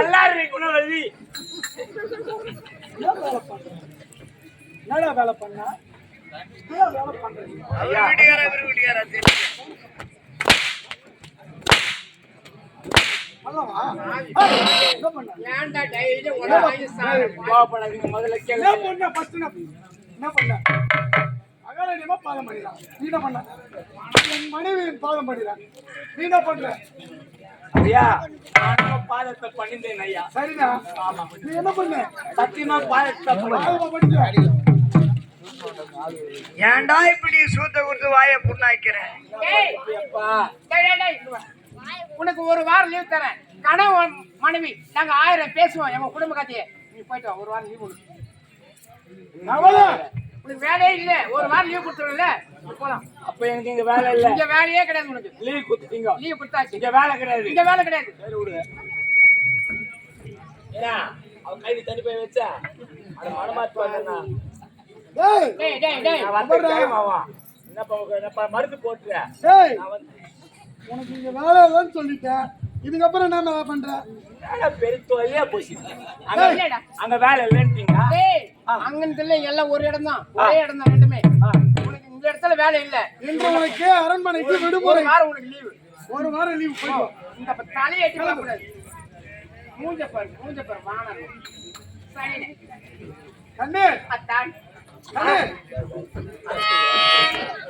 எல்லாரும் குணவதி என்னடா வேலை பண்ணா வேலை பண்றீங்க முதல்ல என்ன பண்ண அகாரணியமா பாதம் பண்ணிடலாம். நீ என்ன பண்ண? என் மனைவியின் பாதம் பண்ணிடலாம். நீ என்ன பண்ற? ஐயா நானும் பாதத்தை பண்ணிட்டேன் ஐயா. சரிடா. ஆமா. நீ என்ன பண்ண? சத்தியமா பாதத்தை பண்ணிட்ட. ஏன்டா இப்படி சூத்த கொடுத்து வாயை புண்ணாக்கிறேன்? உனக்கு ஒரு வாரம் லீவ் தரேன். கணவன் மனைவி நாங்க 1000 பேசுவோம் எங்க குடும்ப கதையை. நீ போயிட்டு வா, ஒரு வாரம் லீவ் கொடு. உனக்கு வேலையே இல்ல, ஒரு வாரம் லீவ் கொடுத்துருல போலாம். அப்ப எனக்கு இங்க வேலை இல்ல. இங்க வேலையே கிடையாது. உனக்கு லீவ் கொடுத்தீங்க. லீவ் கொடுத்தாச்சு. இங்க வேலை கிடையாது. இங்க வேலை கிடையாது. சரி விடு. ஏன்னா அவ கைதி தண்ணி போய் வச்சா அத மனமாத்து வந்தனா. டேய் டேய் டேய் நான் வந்து மாமா என்னப்பா மருந்து போட்டுற. டேய் நான் வந்து உனக்கு இங்க வேலை இல்லன்னு சொல்லிட்டேன். இதுக்கு அப்புறம் என்ன வேலை பண்ற? வேலை பெருத்தோலியா போச்சு. இல்லடா. அங்க வேலை இல்லன்றீங்க. டேய் அங்கன்ல எல்லாம் ஒரு இடம் தான். ஒரே இடம் தான் ரெண்டுமே. உனக்கு இந்த இடத்துல வேலை இல்ல. இன்று உனக்கு அரண்மனைக்கு விடுமுறை. ஒரு வாரம் உனக்கு லீவு. ஒரு வாரம் லீவு போய்க்கோ. இந்த தலையை எட்டி பார்க்க கூடாது. மூஞ்ச பாரு வாணர். சரினே. கண்ணே அத்தான். கண்ணே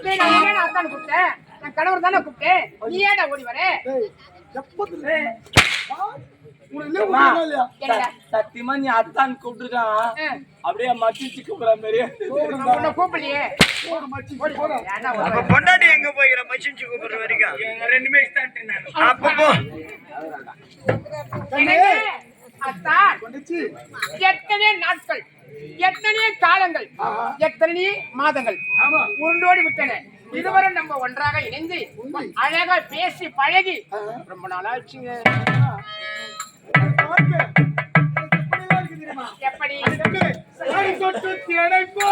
டேய் நான் ஏன்டா அத்தான் கூப்பிட்டேன்? நான் கணவர் தானே கூப்பிட்டேன். நீ ஏன்டா ஓடி வர? டேய் எப்பத்துல உனக்கு லீவு கொடுக்கல இல்லையா? என்னடா? சத்தியமா நீ அத்தான் கூப்பிட்டுருக்கான். அப்படியே மச்சிச்சு கூப்பிடுற மாதிரியே. உன்னை கூப்பிடலையே. போடு மச்சி போடு. ஏன்டா அப்ப பொண்டாட்டி எங்க போய்கிற மச்சிஞ்சு கூப்பிடுற வரைக்கும் ரெண்டுமே இஷ்டம் நான். அப்ப போ. அத்தான் கொண்டுச்சு எத்தனை நாட்கள், எத்தனை காலங்கள், எத்தனை மாதங்கள் ஆமா உருண்டோடி விட்டன. இதுவரை நம்ம ஒன்றாக இணைந்து அழகா பேசி பழகி ரொம்ப நாளாச்சுங்க. எப்படி தொட்டு திணைப்போ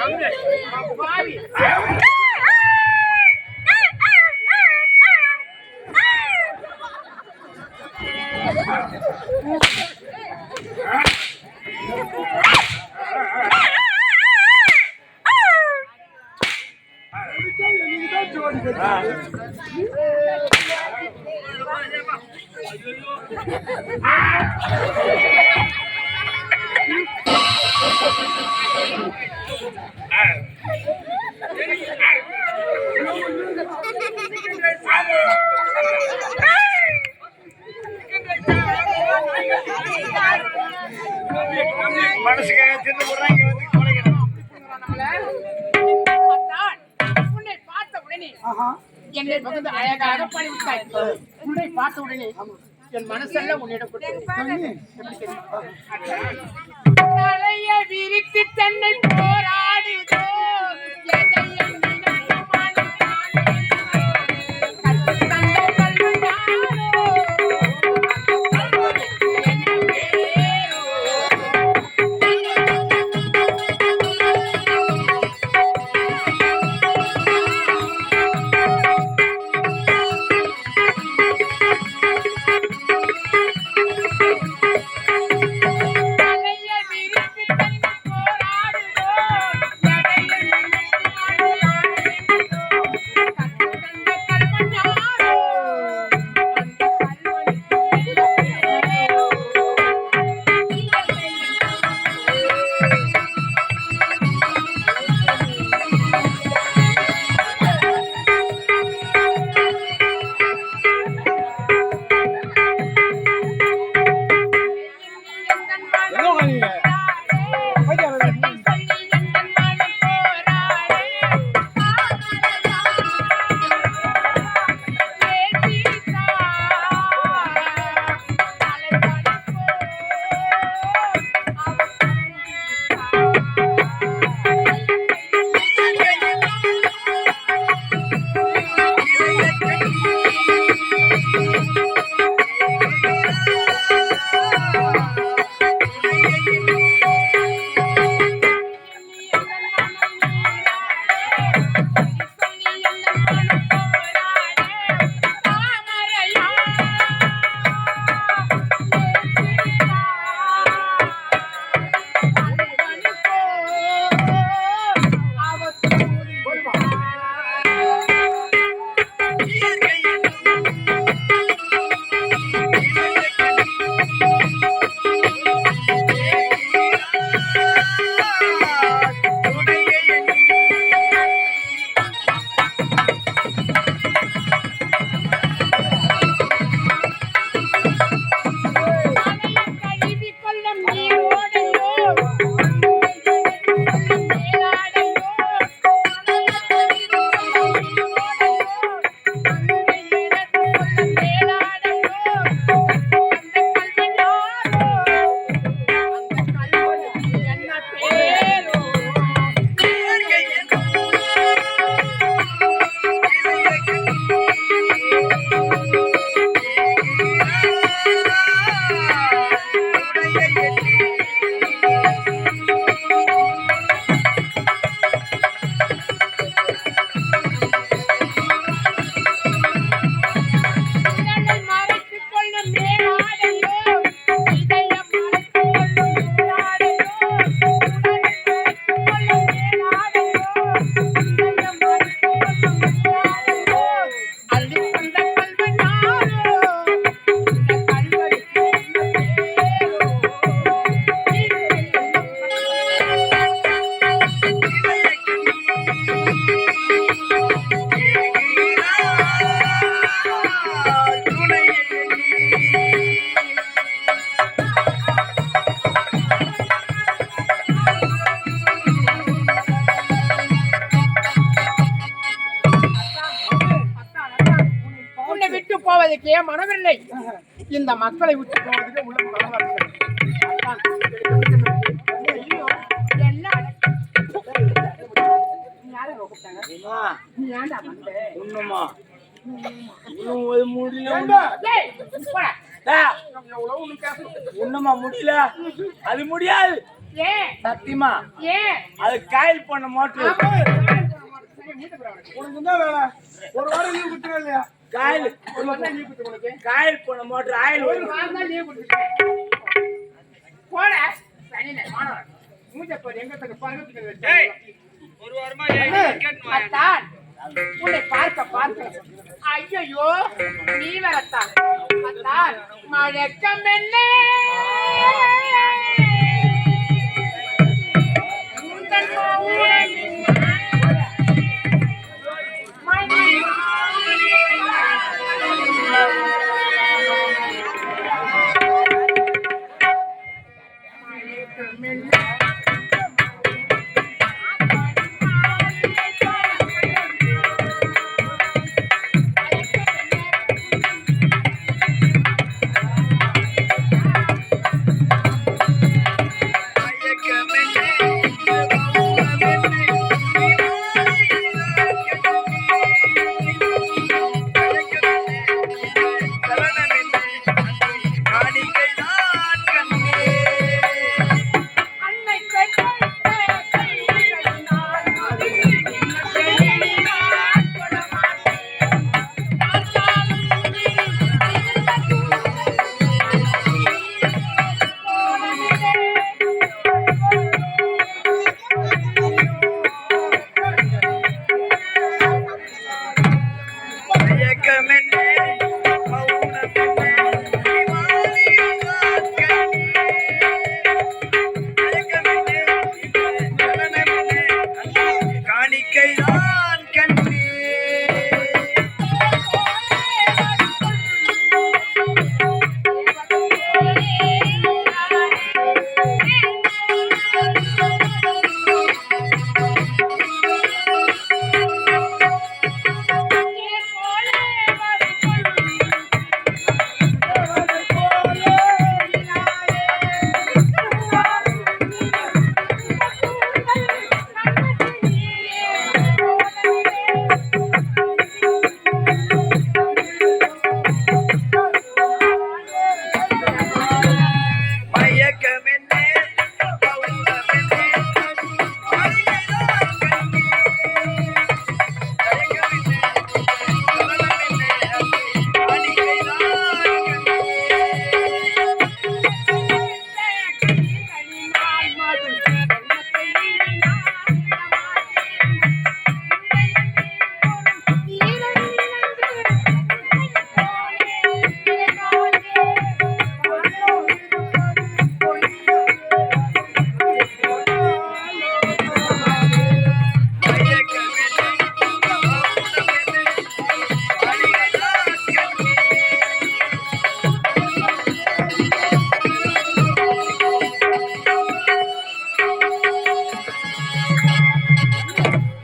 பாவி. நீதான் ஜோடி கட்டி. மனசுக்காக தின்னு போடுறாங்க வந்து குறைக்கணும். உன்னை பார்த்த உடனே ஆஹா. என்னை பகுந்து அழகாக பணிவிட்டாய். உன்னை பார்த்த உடனே என் மனசெல்லாம் உன்னிடம் கண்ணி. தலையை விரித்து தன்னை போராடுதோ எதை எண்ணினாலும் மனதானே. கற்று தந்த கல்வனாரோ, கல்வனுக்கு என்ன பேரோ. தலையை விரித்து தன்னை போராடுதோ எதை எண்ணினாலும் மனதானே. கற்று தந்த கல்வனாரோ, அந்த கல்வனுக்கு என்ன பேரோ. எங்க வாங்க போவதற்கு ஏன் மனமில்லை. இந்த மக்களை விட்டு போவதற்கு உள்ள மனமில்லை. என்ன முடியல அது முடியாது. ஏன் சத்தியமா ஏன் அது காயில் பண்ண மோட்டர் உனக்கு என்ன வேலை? ஒரு வாரம் லீவ் கொடுத்துருவா இல்லையா? காயில் ஒரு வாரம் லீவ் கொடுத்து உனக்கு காயில் பண்ண மோட்டர் ஆயில் ஒரு வாரம் தான் லீவ் கொடுத்துருக்கேன் போட சனியில மாணவன் மூஞ்ச பாரு எங்க தக்க பருவத்துக்கு ஒரு வாரமா அத்தான் உன்னை பார்க்க ஐயோ நீ வரத்தான் அத்தான் மழக்கம் என்ன உந்தன் மௌனம் மழக்கம் என்ன